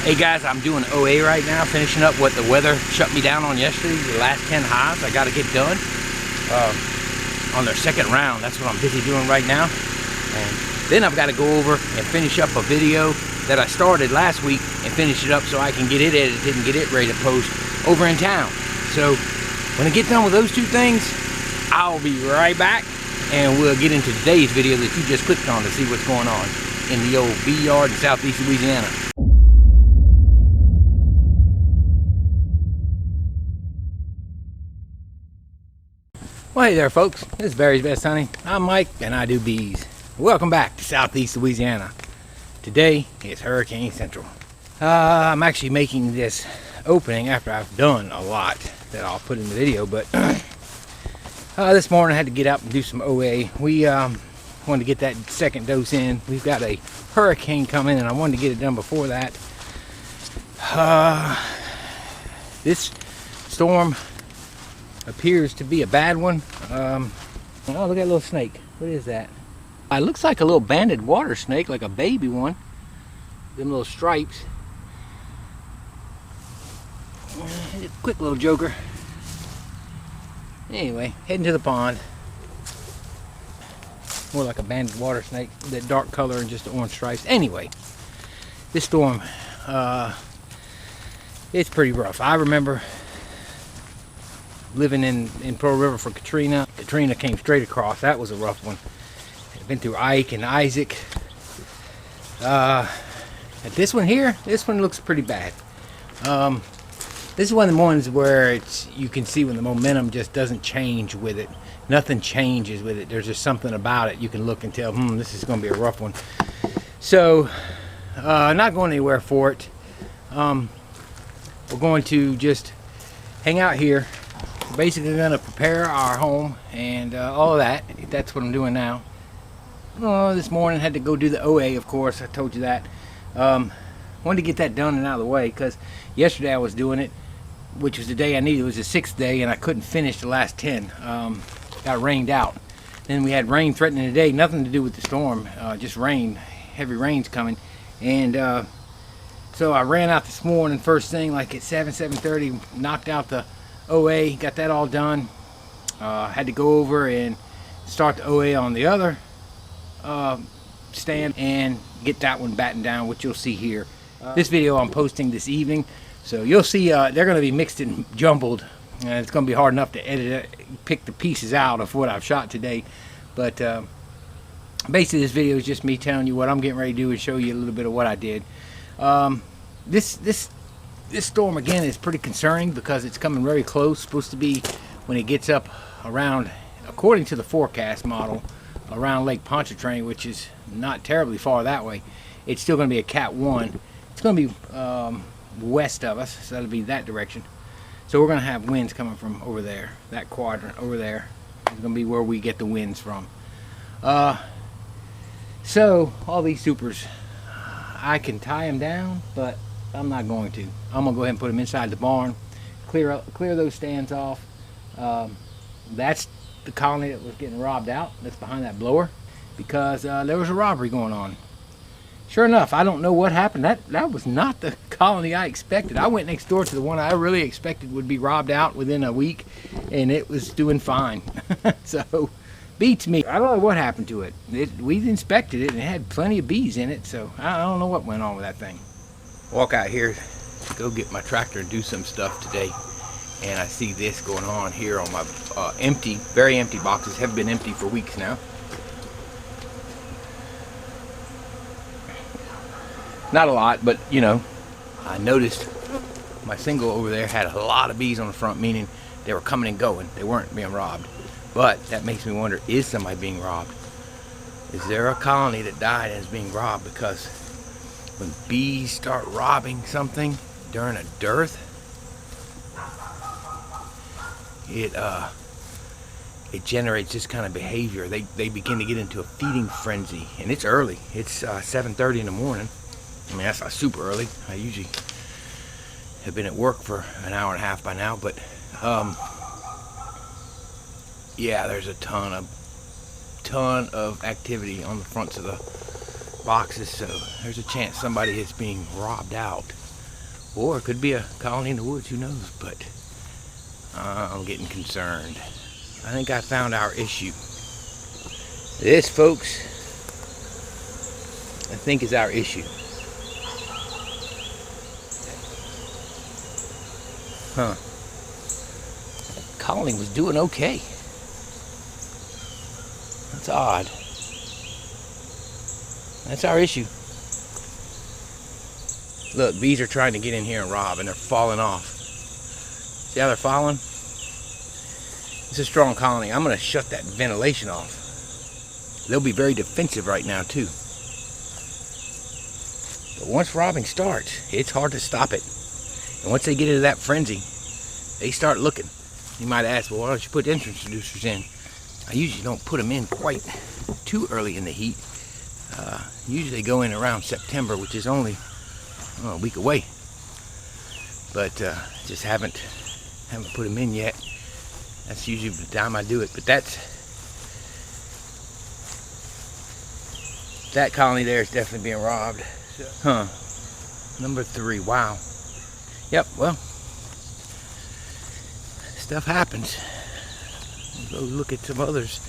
Hey guys, I'm doing OA right now, finishing up what the weather shut me down on yesterday. The last 10 hives I got to get done on their second round. That's what I'm busy doing right now. And then I've got to go over and finish up a video that I started last week and finish it up so I can get it edited and get it ready to post over in town. So when I get done with those two things, I'll be right back and we'll get into today's video that you just clicked on to see what's going on in the old bee yard in southeast Louisiana. Well, hey there folks, this is Barry's Best Honey. I'm Mike and I do bees. Welcome back to southeast Louisiana. Today is Hurricane Central. I'm actually making this opening after I've done a lot that I'll put in the video, but this morning I had to get out and do some OA. We wanted to get that second dose in. We've got a hurricane coming and I wanted to get it done before that. This storm appears to be a bad one. Oh, look at that little snake. What is that? It looks like a little banded water snake, like a baby one. Them little stripes. Quick little joker. Anyway, heading to the pond. More like a banded water snake, that dark color and just the orange stripes. Anyway, this storm, it's pretty rough. I remember living in Pearl River for Katrina. Katrina came straight across. That was a rough one. I've been through Ike and Isaac. At this one here, this one looks pretty bad. This is one of the ones where you can see when the momentum just doesn't change with it. Nothing changes with it. There's just something about it. You can look and tell, this is going to be a rough one. So, not going anywhere for it. We're going to just hang out here. We're basically going to prepare our home and all of that. That's what I'm doing now. This morning I had to go do the OA, of course. I told you that. Wanted to get that done and out of the way because yesterday I was doing it, which was the day I needed. It was the 6th day and I couldn't finish the last 10. Got rained out. Then we had rain threatening today. Nothing to do with the storm, just rain. Heavy rain's coming. And so I ran out this morning first thing like at 7:30, knocked out the OA, got that all done. Had to go over and start the OA on the other stand and get that one battened down, which you'll see here. This video I'm posting this evening, so you'll see they're going to be mixed and jumbled, and it's going to be hard enough to edit it, pick the pieces out of what I've shot today. But basically this video is just me telling you what I'm getting ready to do and show you a little bit of what I did. This storm again is pretty concerning because it's coming very close. Supposed to be when it gets up around, according to the forecast model, around Lake Pontchartrain, which is not terribly far that way. It's still going to be a Cat 1. It's going to be west of us, so that'll be that direction. So we're going to have winds coming from over there, that quadrant over there. It's going to be where we get the winds from. So all these supers, I can tie them down, but I'm not going to. I'm going to go ahead and put them inside the barn, clear those stands off. That's the colony that was getting robbed out. That's behind that blower because there was a robbery going on. Sure enough, I don't know what happened. That was not the colony I expected. I went next door to the one I really expected would be robbed out within a week, and it was doing fine. So, beats me. I don't know what happened to it. We inspected it, and it had plenty of bees in it, so I don't know what went on with that thing. Walk out here to go get my tractor and do some stuff today, and I see this going on here on my very empty boxes. Have been empty for weeks now. Not a lot, but you know, I noticed my single over there had a lot of bees on the front, meaning they were coming and going. They weren't being robbed. But that makes me wonder, is somebody being robbed? Is there a colony that died and is being robbed? Because when bees start robbing something during a dearth, it generates this kind of behavior. They begin to get into a feeding frenzy, and it's early. It's 7:30 in the morning. I mean, that's not super early. I usually have been at work for an hour and a half by now, but yeah, there's a ton of activity on the fronts of the boxes, so there's a chance somebody is being robbed out. Or it could be a colony in the woods, who knows, but I'm getting concerned. I think I found our issue. This, folks, I think is our issue. Huh. Colony was doing okay. That's odd. That's our issue. Look, bees are trying to get in here and rob, and they're falling off. See how they're falling? It's a strong colony. I'm going to shut that ventilation off. They'll be very defensive right now, too. But once robbing starts, it's hard to stop it. And once they get into that frenzy, they start looking. You might ask, well, why don't you put entrance reducers in? I usually don't put them in quite too early in the heat. Usually they go in around September, which is only a week away. But just haven't put them in yet. That's usually the time I do it. But that colony there is definitely being robbed. Huh. Number 3. Wow. Yep, well, stuff happens. Go look at some others.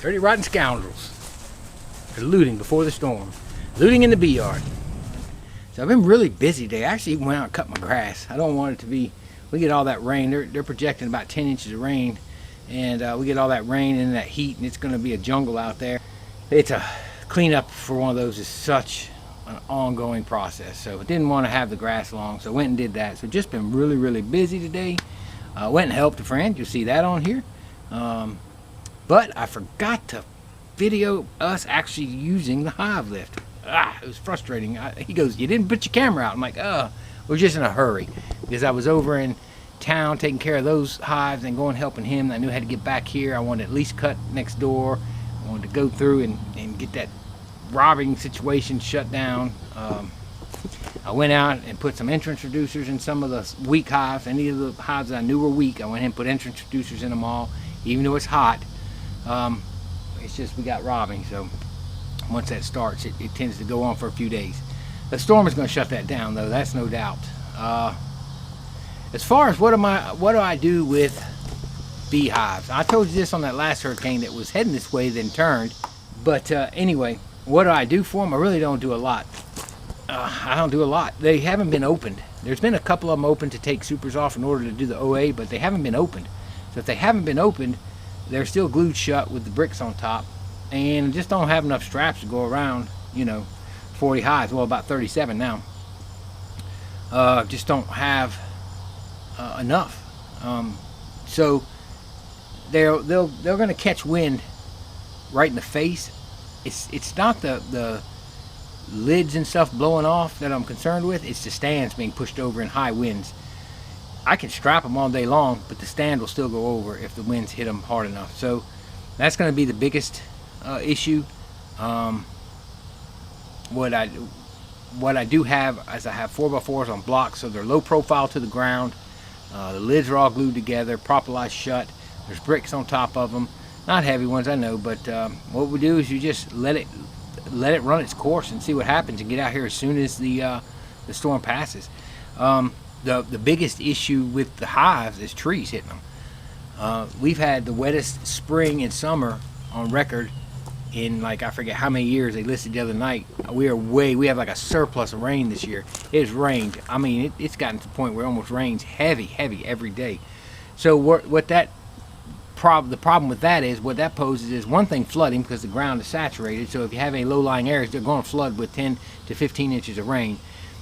Dirty, rotten scoundrels. They're looting before the storm. Looting in the bee yard. So I've been really busy today. I actually went out and cut my grass. I don't want it to be, we get all that rain. They're projecting about 10 inches of rain. And we get all that rain and that heat, and it's going to be a jungle out there. It's a cleanup for one of those is such an ongoing process. So I didn't want to have the grass long, so I went and did that. So just been really, really busy today. Went and helped a friend. You'll see that on here. But I forgot to video us actually using the hive lift. It was frustrating. He goes, you didn't put your camera out. I'm like, we're just in a hurry because I was over in town taking care of those hives and going helping him. I knew I had to get back here. I wanted to at least cut next door. I wanted to go through and get that robbing situation shut down. I went out and put some entrance reducers in some of the weak hives. Any of the hives that I knew were weak, I went ahead and put entrance reducers in them all, even though it's hot. It's just we got robbing, so once that starts, it tends to go on for a few days. The storm is going to shut that down, though. That's no doubt. As far as what do I do with beehives? I told you this on that last hurricane that was heading this way, then turned. But anyway, what do I do for them? I really don't do a lot. I don't do a lot. They haven't been opened. There's been a couple of them open to take supers off in order to do the OA, but they haven't been opened. So if they haven't been opened, they're still glued shut with the bricks on top, and just don't have enough straps to go around, 40 hives. Well, about 37 now. Just don't have enough. So they're going to catch wind right in the face. It's not the lids and stuff blowing off that I'm concerned with. It's the stands being pushed over in high winds. I can strap them all day long, but the stand will still go over if the winds hit them hard enough. So that's going to be the biggest issue. What I do have is I have 4x4s on blocks, so they're low profile to the ground. The lids are all glued together, properly shut. There's bricks on top of them, not heavy ones, I know, but what we do is you just let it run its course and see what happens, and get out here as soon as the storm passes. The biggest issue with the hives is trees hitting them. We've had the wettest spring and summer on record in, like, I forget how many years. They listed the other night. We have like a surplus of rain this year. It's rained. I mean, it's gotten to the point where it almost rains heavy every day. So the problem with that is, what that poses is, one thing, flooding, because the ground is saturated. So if you have any low-lying areas, they're going to flood with 10 to 15 inches of rain.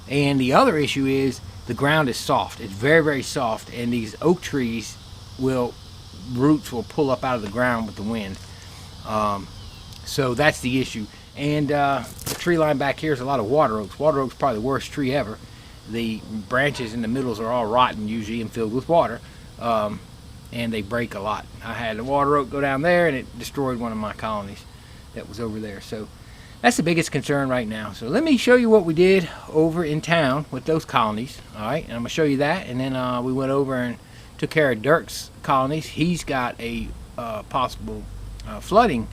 And the other issue is the ground is soft. It's very soft, and these oak trees roots will pull up out of the ground with the wind. So that's the issue. And the tree line back here is a lot of water oaks. Water oak's probably the worst tree ever. The branches in the middles are all rotten usually and filled with water, and they break a lot. I had a water oak go down there, and it destroyed one of my colonies that was over there. So that's the biggest concern right now. So let me show you what we did over in town with those colonies. All right, and I'm gonna show you that, and then we went over and took care of Dirk's colonies. He's got a possible flooding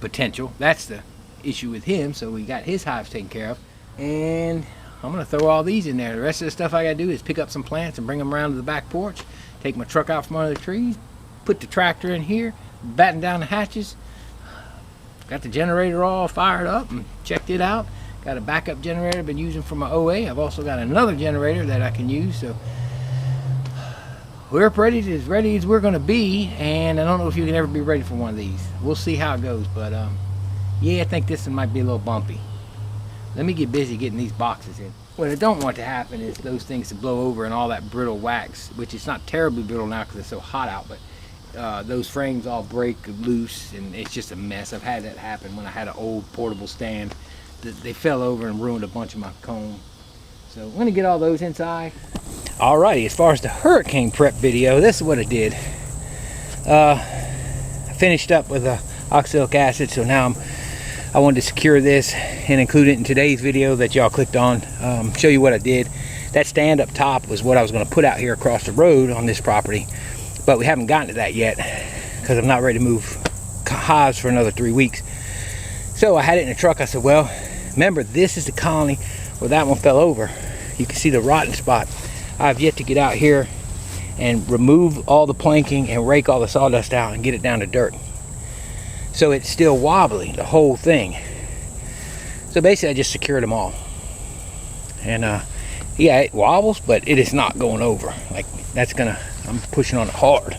potential. That's the issue with him. So we got his hives taken care of, and I'm going to throw all these in there. The rest of the stuff I got to do is pick up some plants and bring them around to the back porch, take my truck out from under the trees, put the tractor in here, batten down the hatches. Got the generator all fired up and checked it out. Got a backup generator I've been using for my OA. I've also got another generator that I can use. So we're as ready as we're going to be, and I don't know if you can ever be ready for one of these. We'll see how it goes, but yeah, I think this one might be a little bumpy. Let me get busy getting these boxes in. What I don't want to happen is those things to blow over and all that brittle wax, which is not terribly brittle now because it's so hot out, but those frames all break loose and it's just a mess. I've had that happen when I had an old portable stand. They fell over and ruined a bunch of my comb. So I'm gonna get all those inside. Alrighty, as far as the hurricane prep video, this is what I did. I finished up with oxalic acid, so now I wanted to secure this and include it in today's video that y'all clicked on. Show you what I did. That stand up top was what I was going to put out here across the road on this property, but we haven't gotten to that yet because I'm not ready to move hives for another 3 weeks. So I had it in the truck. I said, well, remember, this is the colony where that one fell over. You can see the rotten spot. I've yet to get out here and remove all the planking and rake all the sawdust out and get it down to dirt. So it's still wobbly, the whole thing. So basically I just secured them all. And yeah, it wobbles, but it is not going over. Like, that's gonna, I'm pushing on it hard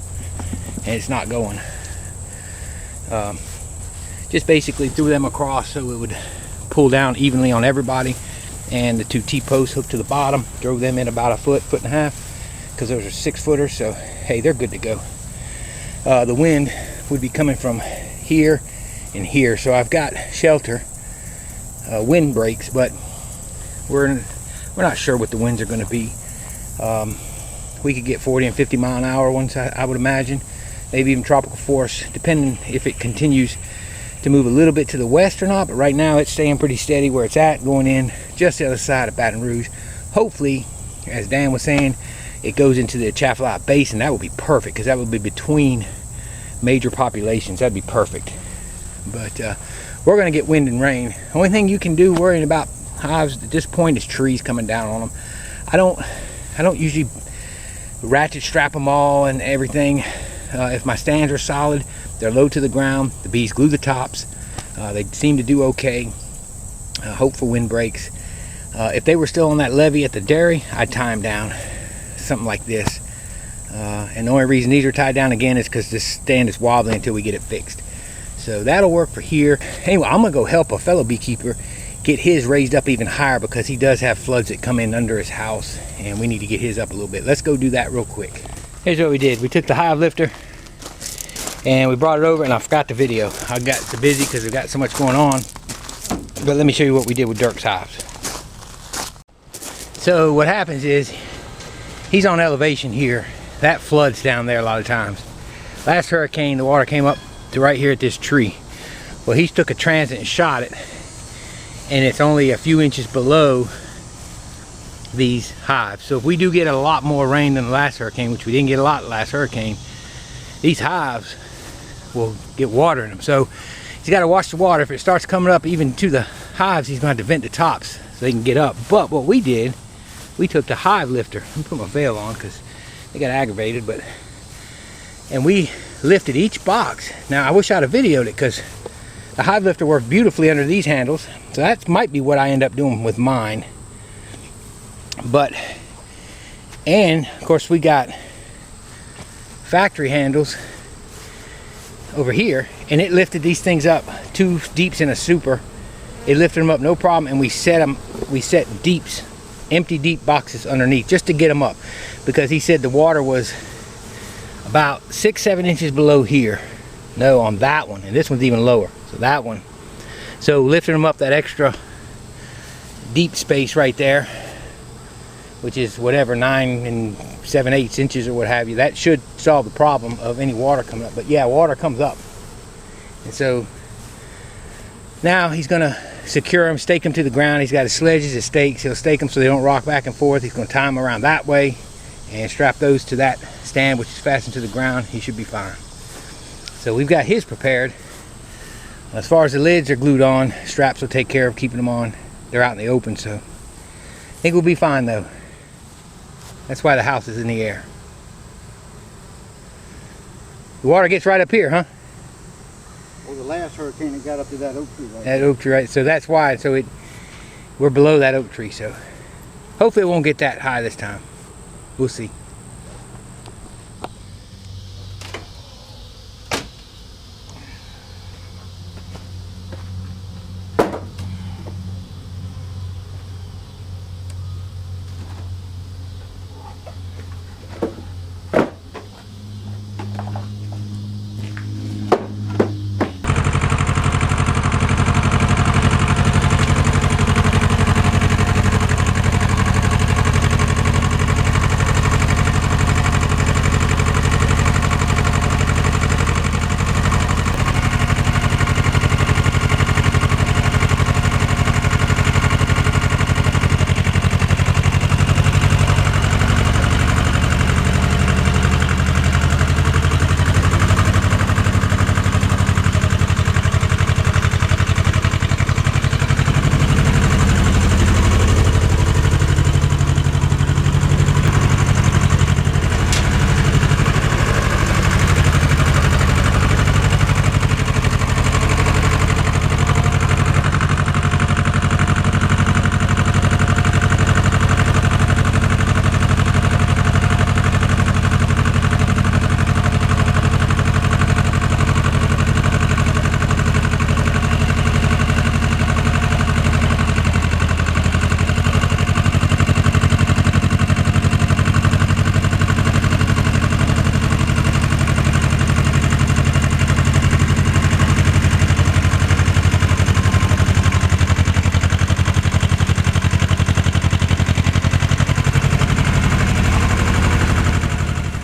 and it's not going. Just basically threw them across so it would pull down evenly on everybody. And the 2 T-posts hooked to the bottom, drove them in about a foot and a half, because those are 6-footers, so hey, they're good to go. The wind would be coming from here and here, so I've got shelter, wind breaks, but we're not sure what the winds are going to be. We could get 40 and 50 mile an hour ones, I would imagine, maybe even tropical force, depending if it continues to move a little bit to the west or not. But right now it's staying pretty steady where it's at, going in just the other side of Baton Rouge. Hopefully, as Dan was saying, it goes into the Atchafalaya Basin. That would be perfect, because that would be between major populations. That'd be perfect. But we're going to get wind and rain. The only thing you can do worrying about hives at this point is trees coming down on them. I don't usually ratchet strap them all and everything. If my stands are solid, they're low to the ground, the bees glue the tops. They seem to do okay. Hope for wind breaks. If they were still on that levee at the dairy, I'd tie them down, something like this. And the only reason these are tied down again is because this stand is wobbly until we get it fixed. So that'll work for here. Anyway, I'm gonna go help a fellow beekeeper get his raised up even higher, because he does have floods that come in under his house and we need to get his up a little bit. Let's go do that real quick. Here's what we did. We took the hive lifter and we brought it over, and I forgot the video. I got so busy because we've got so much going on. But let me show you what we did with Dirk's hives. So what happens is, he's on elevation here. That floods down there a lot of times. Last hurricane, the water came up to right here at this tree. Well, he took a transit and shot it, and it's only a few inches below these hives. So if we do get a lot more rain than the last hurricane, which we didn't get a lot last hurricane, these hives will get water in them. So he's got to watch the water. If it starts coming up even to the hives, he's going to have to vent the tops so they can get up. But what we did, we took the hive lifter. Let me put my veil on because they got aggravated, and we lifted each box. Now I wish I'd have videoed it, because the hive lifter worked beautifully under these handles. So that might be what I end up doing with mine. But, and of course we got factory handles over here, and it lifted these things up 2 deeps in a super. It lifted them up no problem, and we set deeps, empty deep boxes underneath just to get them up, because he said the water was about 6-7 inches below here. No, on that one, and this one's even lower. So that one. So lifting them up that extra deep space right there, which is whatever, 9 7/8 inches or what have you, that should solve the problem of any water coming up. But yeah, water comes up, and so now he's gonna secure them, stake them to the ground. He's got his sledges, his stakes. He'll stake them so they don't rock back and forth. He's gonna tie them around that way and strap those to that stand, which is fastened to the ground. He should be fine. So we've got his prepared. As far as the lids are glued on, straps will take care of keeping them on. They're out in the open, so think we'll be fine though. That's why the house is in the air. The water gets right up here, huh? Well, the last hurricane, it got up to that oak tree right That there. oak tree, right? So that's why. So we're below that oak tree. So hopefully it won't get that high this time. We'll see.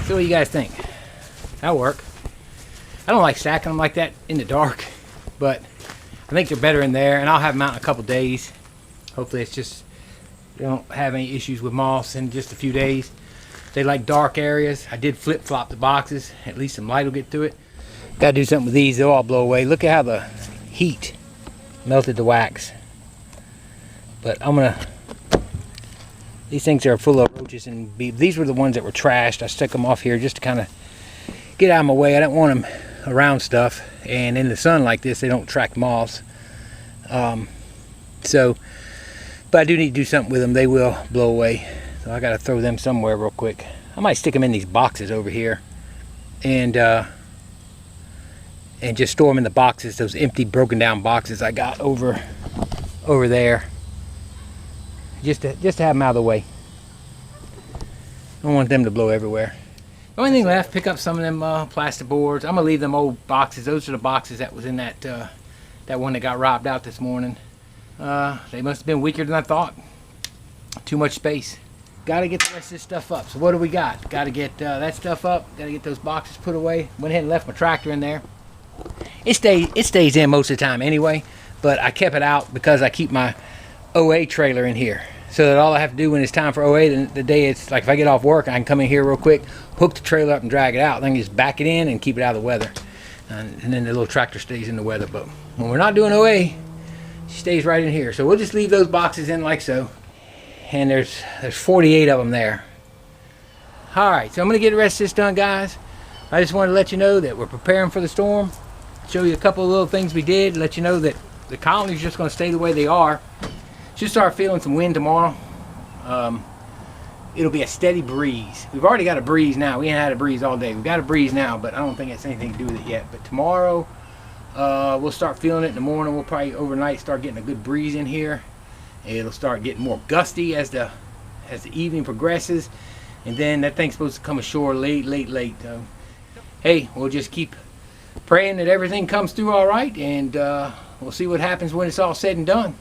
So what do you guys think? That'll work. I don't like stacking them like that in the dark, but I think they're better in there, and I'll have them out in a couple days. Hopefully it's just, they don't have any issues with moths in just a few days. They like dark areas. I did flip-flop the boxes. At least some light will get to it. Gotta do something with these. They'll all blow away. Look at how the heat melted the wax. But I'm gonna, these things are full of roaches and bees. These were the ones that were trashed. I stuck them off here just to kind of get out of my way. I don't want them around stuff, and in the sun like this they don't attract moths. But I do need to do something with them. They will blow away, so I got to throw them somewhere real quick. I might stick them in these boxes over here, and just store them in the boxes, those empty broken down boxes I got over there, just to have them out of the way. I don't want them to blow everywhere. The only thing left, pick up some of them plastic boards. I'm gonna leave them old boxes. Those are the boxes that was in that one that got robbed out this morning. They must have been weaker than I thought. Too much space. Gotta get the rest of this stuff up. So what do we got? Gotta get that stuff up. Gotta get those boxes put away. Went ahead and left my tractor in there. It stays in most of the time anyway, but I kept it out because I keep my OA trailer in here, so that all I have to do when it's time for OA, the day it's like, if I get off work, I can come in here real quick, hook the trailer up and drag it out, then just back it in and keep it out of the weather, and then the little tractor stays in the weather. But when we're not doing OA, she stays right in here. So we'll just leave those boxes in like so, and there's 48 of them there. All right, so I'm gonna get the rest of this done, guys. I just wanted to let you know that we're preparing for the storm, show you a couple of little things we did, let you know that the colony's just going to stay the way they are. Should start feeling some wind tomorrow. It'll be a steady breeze. We've already got a breeze now. We ain't had a breeze all day. We've got a breeze now, but I don't think it's anything to do with it yet. But tomorrow, we'll start feeling it in the morning. We'll probably overnight start getting a good breeze in here. It'll start getting more gusty as the evening progresses, and then that thing's supposed to come ashore late. Hey, we'll just keep praying that everything comes through all right, and we'll see what happens when it's all said and done.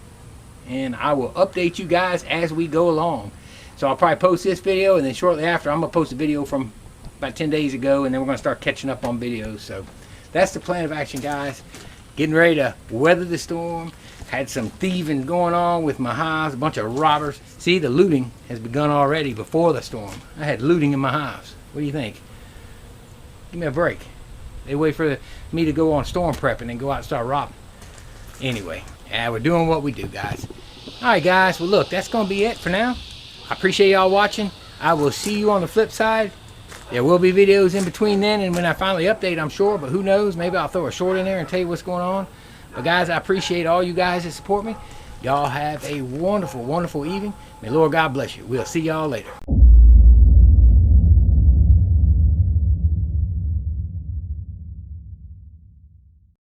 And I will update you guys as we go along. So I'll probably post this video, and then shortly after I'm going to post a video from about 10 days ago, and then we're going to start catching up on videos. So that's the plan of action, guys. Getting ready to weather the storm. Had some thieving going on with my hives, a bunch of robbers. See, the looting has begun already before the storm. I had looting in my hives. What do you think? Give me a break. They wait for me to go on storm prep and then go out and start robbing. Anyway, we're doing what we do, guys. All right, guys. Well, look, that's going to be it for now. I appreciate y'all watching. I will see you on the flip side. There will be videos in between then and when I finally update, I'm sure, but who knows? Maybe I'll throw a short in there and tell you what's going on. But guys, I appreciate all you guys that support me. Y'all have a wonderful, wonderful evening. May Lord God bless you. We'll see y'all later.